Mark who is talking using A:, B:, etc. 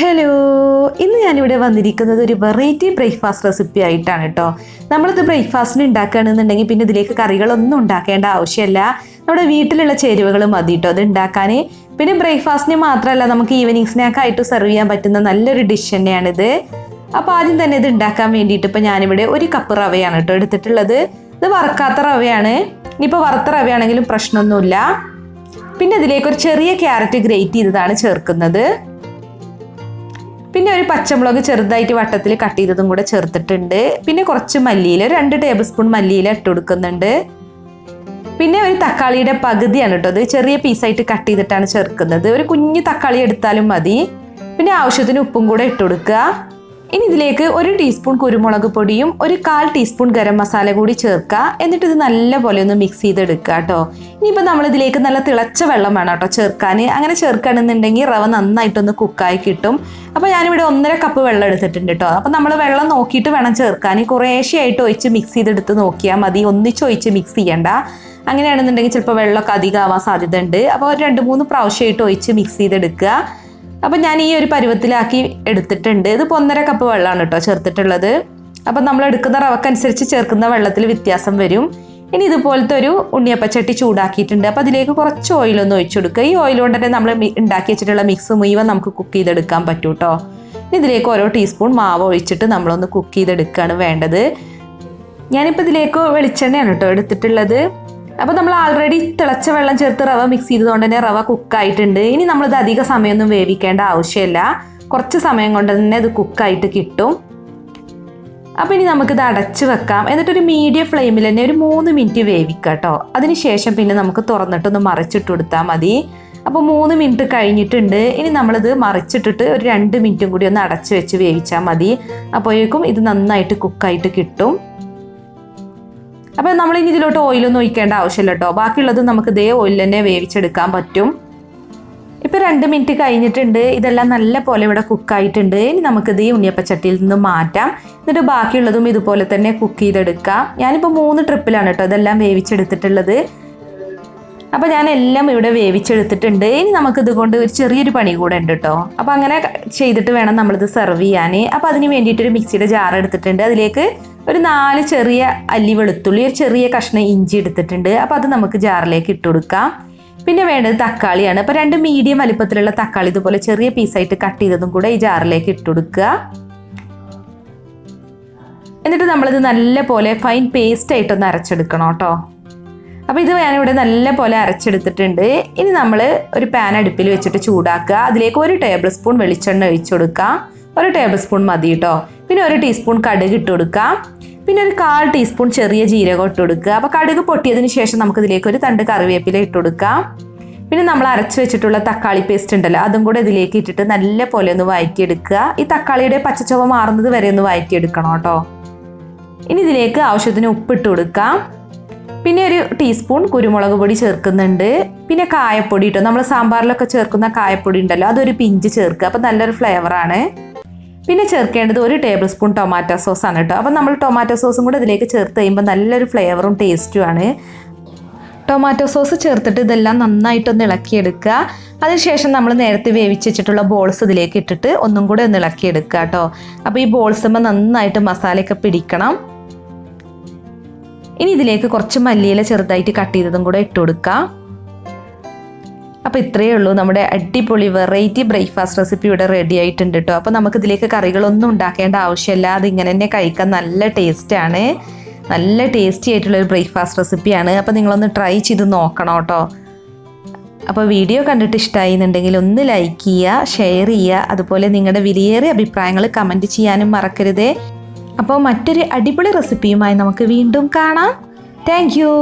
A: Hello, ഇന്ന് ഞാനിവിടെ വന്നിരിക്കുന്നത് ഒരു വെറൈറ്റി ബ്രേക്ക്ഫാസ്റ്റ് റെസിപ്പി ആയിട്ടാണ് കേട്ടോ. നമ്മളിത് ബ്രേക്ക്ഫാസ്റ്റിന് ഉണ്ടാക്കുകയാണെന്നുണ്ടെങ്കിൽ പിന്നെ ഇതിലേക്ക് കറികളൊന്നും ഉണ്ടാക്കേണ്ട ആവശ്യമില്ല. നമ്മുടെ വീട്ടിലുള്ള ചേരുവകൾ മതി കേട്ടോ അത് ഉണ്ടാക്കാൻ. പിന്നെ ബ്രേക്ക്ഫാസ്റ്റിന് മാത്രമല്ല, നമുക്ക് ഈവനിങ് സ്നാക്കായിട്ട് സെർവ് ചെയ്യാൻ പറ്റുന്ന നല്ലൊരു ഡിഷ് തന്നെയാണിത്. അപ്പോൾ ആദ്യം തന്നെ ഇത് ഉണ്ടാക്കാൻ വേണ്ടിയിട്ട് ഇപ്പോൾ ഞാനിവിടെ 1 കപ്പ് റവയാണ് കേട്ടോ എടുത്തിട്ടുള്ളത്. ഇത് വറുക്കാത്ത റവയാണ്. ഇനിയിപ്പോൾ വറുത്ത റവയാണെങ്കിലും പ്രശ്നമൊന്നുമില്ല. പിന്നെ ഇതിലേക്ക് ഒരു ചെറിയ ക്യാരറ്റ് ഗ്രേറ്റ് ചെയ്തതാണ് ചേർക്കുന്നത്. പിന്നെ ഒരു പച്ചമുളക് ചെറുതായിട്ട് വട്ടത്തിൽ കട്ട് ചെയ്തതും കൂടെ ചേർത്തിട്ടുണ്ട്. പിന്നെ കുറച്ച് മല്ലിയില, 2 ടേബിൾ സ്പൂൺ മല്ലിയില ഇട്ട് കൊടുക്കുന്നുണ്ട്. പിന്നെ ഒരു തക്കാളിയുടെ പകുതിയാണ് കേട്ടോ, അത് ചെറിയ പീസായിട്ട് കട്ട് ചെയ്തിട്ടാണ് ചേർക്കുന്നത്. ഒരു കുഞ്ഞു തക്കാളി എടുത്താലും മതി. പിന്നെ ആവശ്യത്തിന് ഉപ്പും കൂടെ ഇട്ട് കൊടുക്കുക. ഇനി ഇതിലേക്ക് 1 ടീസ്പൂൺ കുരുമുളക് പൊടിയും 1/4 ടീസ്പൂൺ ഗരം മസാല കൂടി ചേർക്കുക. എന്നിട്ട് ഇത് നല്ലപോലെ ഒന്ന് മിക്സ് ചെയ്തെടുക്കുക കേട്ടോ. ഇനിയിപ്പോൾ നമ്മൾ ഇതിലേക്ക് നല്ല തിളച്ച വെള്ളം വേണം കേട്ടോ ചേർക്കാൻ. അങ്ങനെ ചേർക്കുകയാണെന്നുണ്ടെങ്കിൽ റവ നന്നായിട്ടൊന്ന് കുക്കായി കിട്ടും. അപ്പോൾ ഞാനിവിടെ 1.5 കപ്പ് വെള്ളം എടുത്തിട്ടുണ്ട് കേട്ടോ. അപ്പോൾ നമ്മൾ വെള്ളം നോക്കിയിട്ട് വേണം ചേർക്കാൻ. കുറേശ്ശെയായിട്ട് ഒഴിച്ച് മിക്സ് ചെയ്തെടുത്ത് നോക്കിയാൽ മതി, ഒന്നിച്ചൊഴിച്ച് മിക്സ് ചെയ്യണ്ട. അങ്ങനെയാണെന്നുണ്ടെങ്കിൽ ചിലപ്പോൾ വെള്ളമൊക്കെ അധികം ആവാൻ സാധ്യത ഉണ്ട്. അപ്പോൾ ഒരു 2-3 പ്രാവശ്യമായിട്ട് ഒഴിച്ച് മിക്സ് ചെയ്തെടുക്കുക. അപ്പം ഞാൻ ഈ ഒരു പരുവത്തിലാക്കി എടുത്തിട്ടുണ്ട്. ഇതിപ്പോൾ 1.5 കപ്പ് വെള്ളമാണ് കേട്ടോ ചേർത്തിട്ടുള്ളത്. അപ്പം നമ്മൾ എടുക്കുന്ന റവക്കനുസരിച്ച് ചേർക്കുന്ന വെള്ളത്തിൽ വ്യത്യാസം വരും. ഇനി ഇതുപോലത്തെ ഒരു ഉണ്ണിയപ്പച്ചട്ടി ചൂടാക്കിയിട്ടുണ്ട്. അപ്പോൾ അതിലേക്ക് കുറച്ച് ഓയിലൊന്ന് ഒഴിച്ചു കൊടുക്കുക. ഈ ഓയിൽ കൊണ്ട് തന്നെ നമ്മൾ ഉണ്ടാക്കി വെച്ചിട്ടുള്ള മിക്സ് മുഴുവൻ നമുക്ക് കുക്ക് ചെയ്തെടുക്കാൻ പറ്റും കേട്ടോ. ഇതിലേക്ക് ഓരോ ടീസ്പൂൺ മാവ് ഒഴിച്ചിട്ട് നമ്മളൊന്ന് കുക്ക് ചെയ്തെടുക്കുകയാണ് വേണ്ടത്. ഞാനിപ്പോൾ ഇതിലേക്ക് വെളിച്ചെണ്ണയാണ് കേട്ടോ എടുത്തിട്ടുള്ളത്. അപ്പോൾ നമ്മൾ ആൾറെഡി തിളച്ച വെള്ളം ചേർത്ത് റവ മിക്സ് ചെയ്തതുകൊണ്ട് തന്നെ റവ കുക്കായിട്ടുണ്ട്. ഇനി നമ്മളിത് അധിക സമയമൊന്നും വേവിക്കേണ്ട ആവശ്യമില്ല. കുറച്ച് സമയം കൊണ്ട് തന്നെ ഇത് കുക്കായിട്ട് കിട്ടും. അപ്പോൾ ഇനി നമുക്കിത് അടച്ച് വെക്കാം. എന്നിട്ടൊരു മീഡിയം ഫ്ലെയിമിൽ തന്നെ ഒരു 3 മിനിറ്റ് വേവിക്കാം കേട്ടോ. അതിനുശേഷം പിന്നെ നമുക്ക് തുറന്നിട്ടൊന്ന് മറിച്ചിട്ട് കൊടുത്താൽ മതി. അപ്പോൾ 3 മിനിറ്റ് കഴിഞ്ഞിട്ടുണ്ട്. ഇനി നമ്മളിത് മറിച്ചിട്ടിട്ട് ഒരു 2 മിനിറ്റും കൂടി ഒന്ന് അടച്ച് വെച്ച് വേവിച്ചാൽ മതി. അപ്പോഴേക്കും ഇത് നന്നായിട്ട് കുക്കായിട്ട് കിട്ടും. അപ്പോൾ നമ്മളിനി ഇതിലോട്ട് ഓയിലൊന്നും ഒഴിക്കേണ്ട ആവശ്യമില്ല കേട്ടോ. ബാക്കിയുള്ളത് നമുക്ക് ഇതേ ഓയിൽ തന്നെ വേവിച്ചെടുക്കാൻ പറ്റും. ഇപ്പോൾ 2 മിനിറ്റ് കഴിഞ്ഞിട്ടുണ്ട്. ഇതെല്ലാം നല്ല പോലെ ഇവിടെ കുക്കായിട്ടുണ്ട്. ഇനി നമുക്കിത് ഈ ഉണ്ണിയപ്പച്ചട്ടിയിൽ നിന്ന് മാറ്റാം. എന്നിട്ട് ബാക്കിയുള്ളതും ഇതുപോലെ തന്നെ കുക്ക് ചെയ്തെടുക്കാം. ഞാനിപ്പോൾ 3 ട്രിപ്പിലാണ് കേട്ടോ ഇതെല്ലാം വേവിച്ചെടുത്തിട്ടുള്ളത്. അപ്പോൾ ഞാൻ എല്ലാം ഇവിടെ വേവിച്ചെടുത്തിട്ടുണ്ട്. ഇനി നമുക്കിത് കൊണ്ട് ഒരു ചെറിയൊരു പണി കൂടെ ഉണ്ട് കേട്ടോ. അപ്പോൾ അങ്ങനെ ചെയ്തിട്ട് വേണം നമ്മളിത് സെർവ് ചെയ്യാൻ. അപ്പോൾ അതിന് വേണ്ടിയിട്ടൊരു മിക്സിയുടെ ജാർ എടുത്തിട്ടുണ്ട്. അതിലേക്ക് ഒരു 4 ചെറിയ അല്ലി വെളുത്തുള്ളി, ഒരു ചെറിയ കഷ്ണം ഇഞ്ചി എടുത്തിട്ടുണ്ട്. അപ്പോൾ അത് നമുക്ക് ജാറിലേക്ക് ഇട്ട് കൊടുക്കാം. പിന്നെ വേണ്ടത് തക്കാളിയാണ്. അപ്പോൾ 2 മീഡിയം വലിപ്പത്തിലുള്ള തക്കാളി ഇതുപോലെ ചെറിയ പീസായിട്ട് കട്ട് ചെയ്തതും കൂടെ ഈ ജാറിലേക്ക് ഇട്ട് കൊടുക്കുക. എന്നിട്ട് നമ്മളിത് നല്ല പോലെ ഫൈൻ പേസ്റ്റ് ആയിട്ടൊന്ന് അരച്ചെടുക്കണം കേട്ടോ. അപ്പോൾ ഇത് ഞാനിവിടെ നല്ല പോലെ അരച്ചെടുത്തിട്ടുണ്ട്. ഇനി നമ്മൾ ഒരു പാൻ അടുപ്പിൽ വെച്ചിട്ട് ചൂടാക്കുക. അതിലേക്ക് 1 ടേബിൾ സ്പൂൺ വെളിച്ചെണ്ണ ഒഴിച്ചു കൊടുക്കാം. 1 ടേബിൾ സ്പൂൺ മതി കേട്ടോ. പിന്നെ 1 ടീസ്പൂൺ കടുക് ഇട്ട് കൊടുക്കാം. പിന്നെ ഒരു 1/4 ടീസ്പൂൺ ചെറിയ ജീരകം ഇട്ട് കൊടുക്കുക. അപ്പോൾ കടുക് പൊട്ടിയതിന് ശേഷം നമുക്കിതിലേക്ക് ഒരു തണ്ട് കറിവേപ്പില ഇട്ട് കൊടുക്കാം. പിന്നെ നമ്മൾ അരച്ച് വെച്ചിട്ടുള്ള തക്കാളി പേസ്റ്റ് ഉണ്ടല്ലോ, അതും കൂടെ ഇതിലേക്ക് ഇട്ടിട്ട് നല്ല പോലെ ഒന്ന് വഴറ്റിയെടുക്കുക. ഈ തക്കാളിയുടെ പച്ചച്ചുവ മാറുന്നത് വരെ ഒന്ന് വഴറ്റിയെടുക്കണം കേട്ടോ. ഇനി ഇതിലേക്ക് ആവശ്യത്തിന് ഉപ്പിട്ട് കൊടുക്കാം. പിന്നെ ഒരു ടീസ്പൂൺ കുരുമുളക് പൊടി ചേർക്കുന്നുണ്ട്. പിന്നെ കായപ്പൊടി കേട്ടോ, നമ്മൾ സാമ്പാറിലൊക്കെ ചേർക്കുന്ന കായപ്പൊടി ഉണ്ടല്ലോ, അതൊരു പിഞ്ച് ചേർക്കുക. അപ്പോൾ നല്ലൊരു ഫ്ലേവറാണ്. പിന്നെ ചേർക്കേണ്ടത് 1 ടേബിൾ സ്പൂൺ ടൊമാറ്റോ സോസാണ് കേട്ടോ. അപ്പം നമ്മൾ ടൊമാറ്റോ സോസും കൂടെ ഇതിലേക്ക് ചേർത്ത് കഴിയുമ്പോൾ നല്ലൊരു ഫ്ലേവറും ടേസ്റ്റുമാണ്. ടൊമാറ്റോ സോസ് ചേർത്തിട്ട് ഇതെല്ലാം നന്നായിട്ടൊന്ന് ഇളക്കിയെടുക്കുക. അതിനുശേഷം നമ്മൾ നേരത്തെ വേവിച്ച് വെച്ചിട്ടുള്ള ബോൾസ് ഇതിലേക്ക് ഇട്ടിട്ട് ഒന്നും കൂടെ ഒന്ന് ഇളക്കിയെടുക്കുക കേട്ടോ. അപ്പോൾ ഈ ബോൾസുമ്പോൾ നന്നായിട്ട് മസാലയൊക്കെ പിടിക്കണം. ഇനി ഇതിലേക്ക് കുറച്ച് മല്ലിയില ചെറുതായിട്ട് കട്ട് ചെയ്തതും കൂടെ ഇട്ട് കൊടുക്കാം. അപ്പോൾ ഇത്രയേ ഉള്ളൂ, നമ്മുടെ അടിപൊളി വെറൈറ്റി ബ്രേക്ക്ഫാസ്റ്റ് റെസിപ്പി ഇവിടെ റെഡി ആയിട്ടുണ്ട് കേട്ടോ. അപ്പോൾ നമുക്കിതിലേക്ക് കറികളൊന്നും ഉണ്ടാക്കേണ്ട ആവശ്യമില്ല. അതിങ്ങനെ തന്നെ കഴിക്കാൻ നല്ല ടേസ്റ്റാണ്. നല്ല ടേസ്റ്റി ആയിട്ടുള്ളൊരു ബ്രേക്ക്ഫാസ്റ്റ് റെസിപ്പിയാണ്. അപ്പോൾ നിങ്ങളൊന്ന് ട്രൈ ചെയ്ത് നോക്കണം കേട്ടോ. അപ്പോൾ വീഡിയോ കണ്ടിട്ട് ഇഷ്ടമായി എന്നുണ്ടെങ്കിൽ ഒന്ന് ലൈക്ക് ചെയ്യുക, ഷെയർ ചെയ്യുക. അതുപോലെ നിങ്ങളുടെ വിലയേറിയ അഭിപ്രായങ്ങൾ കമൻറ്റ് ചെയ്യാനും മറക്കരുതേ. അപ്പോൾ മറ്റൊരു അടിപൊളി റെസിപ്പിയുമായി നമുക്ക് വീണ്ടും കാണാം. Thank you.